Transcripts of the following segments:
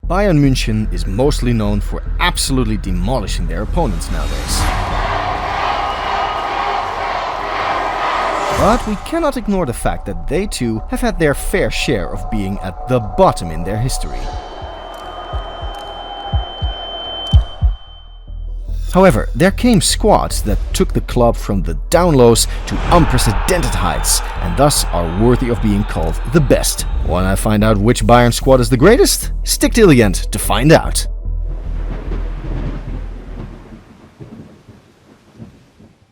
Bayern München is mostly known for absolutely demolishing their opponents nowadays. But we cannot ignore the fact that they too have had their fair share of being at the bottom in their history. However, there came squads that took the club from the down lows to unprecedented heights, and thus are worthy of being called the best. Wanna find out which Bayern squad is the greatest? Stick till the end to find out.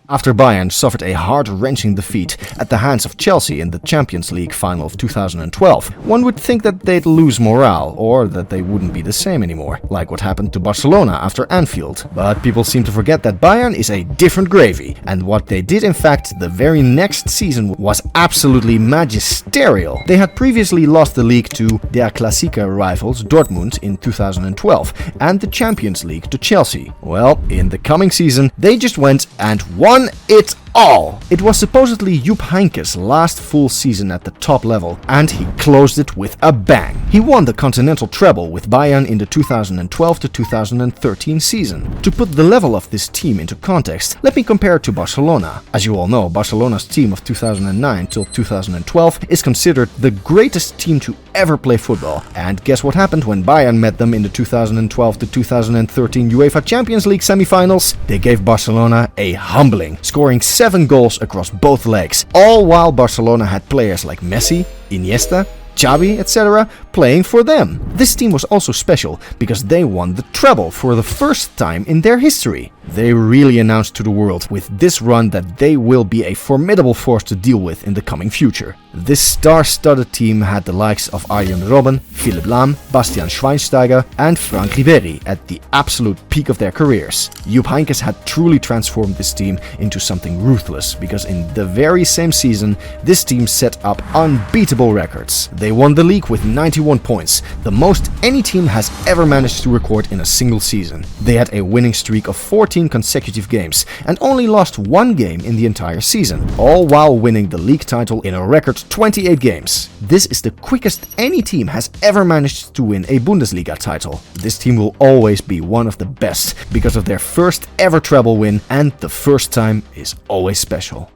After Bayern suffered a heart-wrenching defeat at the hands of Chelsea in the Champions League final of 2012, one would think that they'd lose morale or that they wouldn't be the same anymore, like what happened to Barcelona after Anfield. But people seem to forget that Bayern is a different gravy, and what they did in fact the very next season was absolutely magisterial. They had previously lost the league to their Klassiker rivals Dortmund in 2012 and the Champions League to Chelsea. Well, in the coming season, they just went and won it all. It was supposedly Jupp Heynckes' last full season at the top level, and he closed it with a bang. He won the continental treble with Bayern in the 2012 to 2013 season. To put the level of this team into context, let me compare it to Barcelona. As you all know, Barcelona's team of 2009 till 2012 is considered the greatest team to ever play football. And guess what happened when Bayern met them in the 2012 to 2013 UEFA Champions League semi-finals? They gave Barcelona a humbling, scoring 7 goals across both legs, all while Barcelona had players like Messi, Iniesta, Xavi, etc. playing for them. This team was also special because they won the treble for the first time in their history. They really announced to the world with this run that they will be a formidable force to deal with in the coming future. This star-studded team had the likes of Arjen Robben, Philipp Lahm, Bastian Schweinsteiger and Frank Ribéry at the absolute peak of their careers. Jupp Heynckes had truly transformed this team into something ruthless because in the very same season, this team set up unbeatable records. They won the league with 91 points, the most any team has ever managed to record in a single season. They had a winning streak of 14 consecutive games and only lost one game in the entire season, all while winning the league title in a record 28 games. This is the quickest any team has ever managed to win a Bundesliga title. This team will always be one of the best because of their first ever treble win, and the first time is always special.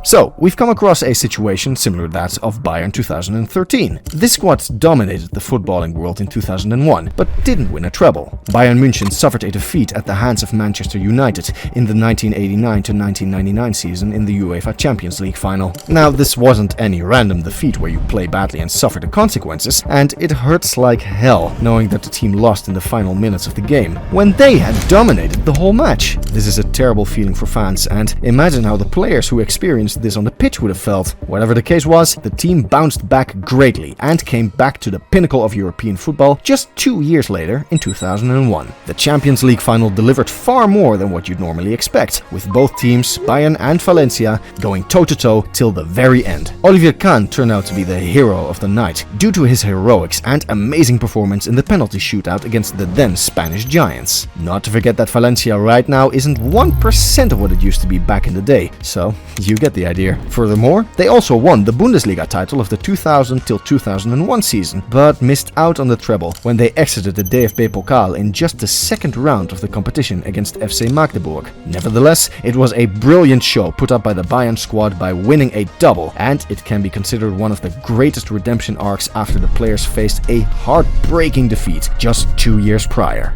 So, we've come across a situation similar to that of Bayern 2013. This squad dominated the footballing world in 2001, but didn't win a treble. Bayern München suffered a defeat at the hands of Manchester United in the 1989-1999 season in the UEFA Champions League final. Now, this wasn't any random defeat where you play badly and suffer the consequences, and it hurts like hell knowing that the team lost in the final minutes of the game, when they had dominated the whole match. This is a terrible feeling for fans, and imagine how the players who experienced this on the pitch would have felt. Whatever the case was, the team bounced back greatly and came back to the pinnacle of European football just 2 years later in 2001. The Champions League final delivered far more than what you'd normally expect, with both teams, Bayern and Valencia, going toe-to-toe till the very end. Olivier Kahn turned out to be the hero of the night due to his heroics and amazing performance in the penalty shootout against the then Spanish giants. Not to forget that Valencia right now isn't 1% of what it used to be back in the day, so you get the idea. Furthermore, they also won the Bundesliga title of the 2000 till 2001 season, but missed out on the treble when they exited the DFB Pokal in just the second round of the competition against FC Magdeburg. Nevertheless, it was a brilliant show put up by the Bayern squad by winning a double, and it can be considered one of the greatest redemption arcs after the players faced a heartbreaking defeat just 2 years prior.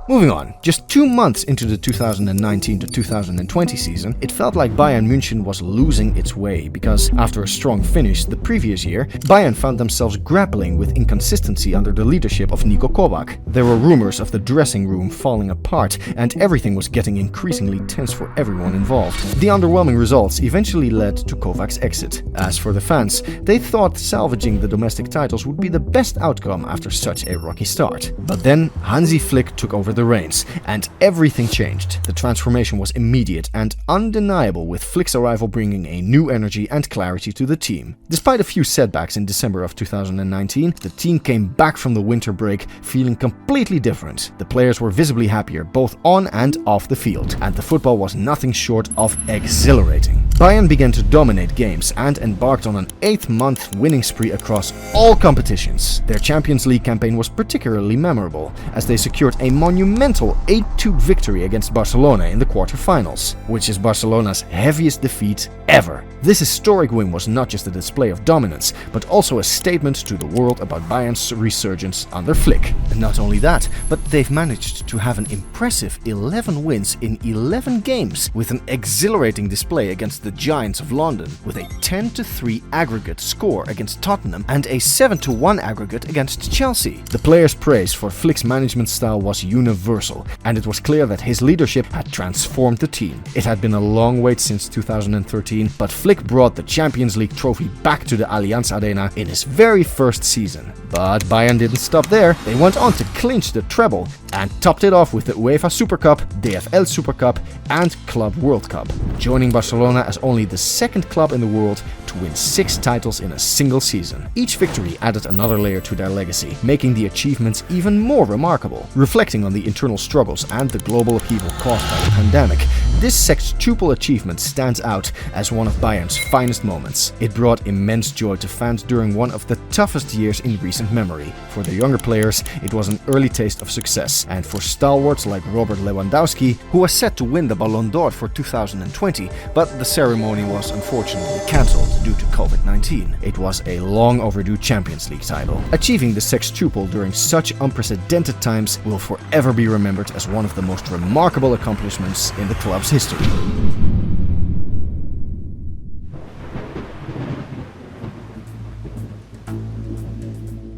Moving on, just 2 months into the 2019 to 2020 season, it felt like Bayern München was losing its way because after a strong finish the previous year, Bayern found themselves grappling with inconsistency under the leadership of Niko Kovac. There were rumors of the dressing room falling apart and everything was getting increasingly tense for everyone involved. The underwhelming results eventually led to Kovac's exit. As for the fans, they thought salvaging the domestic titles would be the best outcome after such a rocky start. But then Hansi Flick took over the the reins, and everything changed. The transformation was immediate and undeniable, with Flick's arrival bringing a new energy and clarity to the team. Despite a few setbacks in December of 2019, the team came back from the winter break feeling completely different. The players were visibly happier both on and off the field, and the football was nothing short of exhilarating. Bayern began to dominate games and embarked on an 8-month winning spree across all competitions. Their Champions League campaign was particularly memorable, as they secured a monumental 8-2 victory against Barcelona in the quarterfinals, which is Barcelona's heaviest defeat ever. This historic win was not just a display of dominance, but also a statement to the world about Bayern's resurgence under Flick. And not only that, but they've managed to have an impressive 11 wins in 11 games, with an exhilarating display against the Giants of London, with a 10-3 aggregate score against Tottenham and a 7-1 aggregate against Chelsea. The players' praise for Flick's management style was universal, and it was clear that his leadership had transformed the team. It had been a long wait since 2013, but Flick brought the Champions League trophy back to the Allianz Arena in his very first season. But Bayern didn't stop there. They went on to clinch the treble and topped it off with the UEFA Super Cup, DFL Super Cup and Club World Cup, joining Barcelona as only the second club in the world to win 6 titles in a single season. Each victory added another layer to their legacy, making the achievements even more remarkable. Reflecting on the internal struggles and the global upheaval caused by the pandemic, this sextuple achievement stands out as one of Bayern's finest moments. It brought immense joy to fans during one of the toughest years in recent memory. For the younger players, it was an early taste of success, and for stalwarts like Robert Lewandowski, who was set to win the Ballon d'Or for 2020, but the ceremony was unfortunately cancelled due to COVID-19. It was a long overdue Champions League title. Achieving the sextuple during such unprecedented times will forever be remembered as one of the most remarkable accomplishments in the club's history.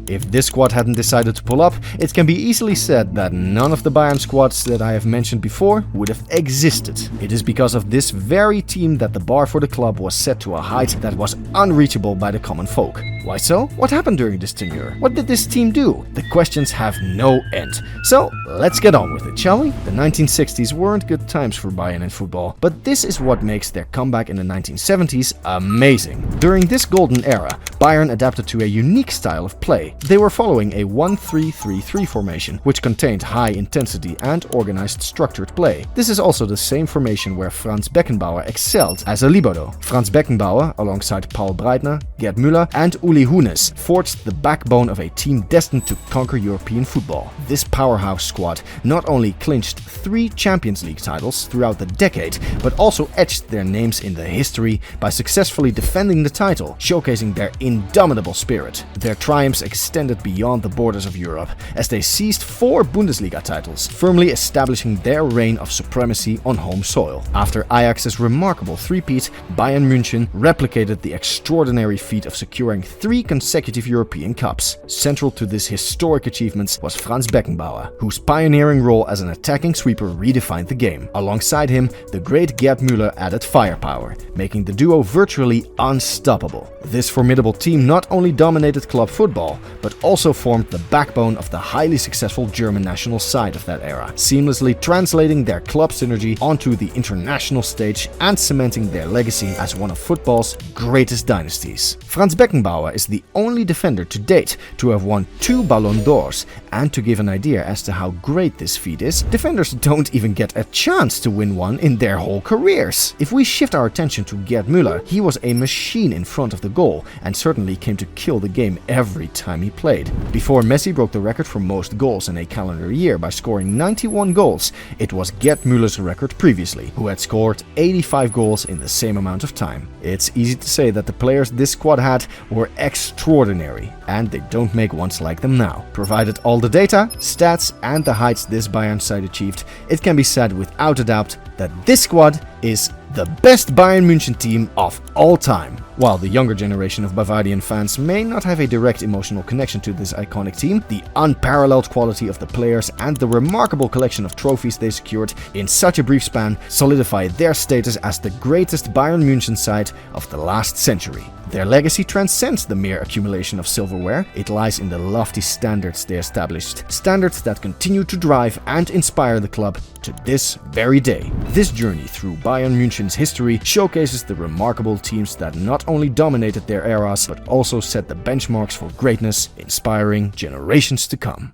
If this squad hadn't decided to pull up, it can be easily said that none of the Bayern squads that I have mentioned before would have existed. It is because of this very team that the bar for the club was set to a height that was unreachable by the common folk. Why so? What happened during this tenure? What did this team do? The questions have no end. So, let's get on with it, shall we? The 1960s weren't good times for Bayern in football, but this is what makes their comeback in the 1970s amazing. During this golden era, Bayern adapted to a unique style of play. They were following a 1-3-3-3 formation, which contained high intensity and organized structured play. This is also the same formation where Franz Beckenbauer excelled as a libero. Franz Beckenbauer, alongside Paul Breitner, Gerd Müller and Uli Hoeneß, forged the backbone of a team destined to conquer European football. This powerhouse squad not only clinched 3 Champions League titles throughout the decade, but also etched their names in the history by successfully defending the title, showcasing their indomitable spirit. Their triumphs extended beyond the borders of Europe, as they seized 4 Bundesliga titles, firmly establishing their reign of supremacy on home soil. After Ajax's remarkable three-peat, Bayern München replicated the extraordinary feat of securing 3 consecutive European Cups. Central to this historic achievements was Franz Beckenbauer, whose pioneering role as an attacking sweeper redefined the game. Alongside him, the great Gerd Müller added firepower, making the duo virtually unstoppable. This formidable team not only dominated club football, but also formed the backbone of the highly successful German national side of that era, seamlessly translating their club synergy onto the international stage and cementing their legacy as one of football's greatest dynasties. Franz Beckenbauer is the only defender to date to have won 2 Ballon d'Ors, and to give an idea as to how great this feat is, defenders don't even get a chance to win one in their whole careers. If we shift our attention to Gerd Müller, he was a machine in front of the goal and certainly came to kill the game every time he played. Before Messi broke the record for most goals in a calendar year by scoring 91 goals, it was Gerd Müller's record previously, who had scored 85 goals in the same amount of time. It's easy to say that the players this squad had were extraordinary, and they don't make ones like them now. Provided all the data, stats and the heights this Bayern side achieved, it can be said without a doubt that this squad is the best Bayern München team of all time. While the younger generation of Bavarian fans may not have a direct emotional connection to this iconic team, the unparalleled quality of the players and the remarkable collection of trophies they secured in such a brief span solidify their status as the greatest Bayern München side of the last century. Their legacy transcends the mere accumulation of silverware. It lies in the lofty standards they established, standards that continue to drive and inspire the club to this very day. This journey through Bayern München's history showcases the remarkable teams that not only dominated their eras, but also set the benchmarks for greatness, inspiring generations to come.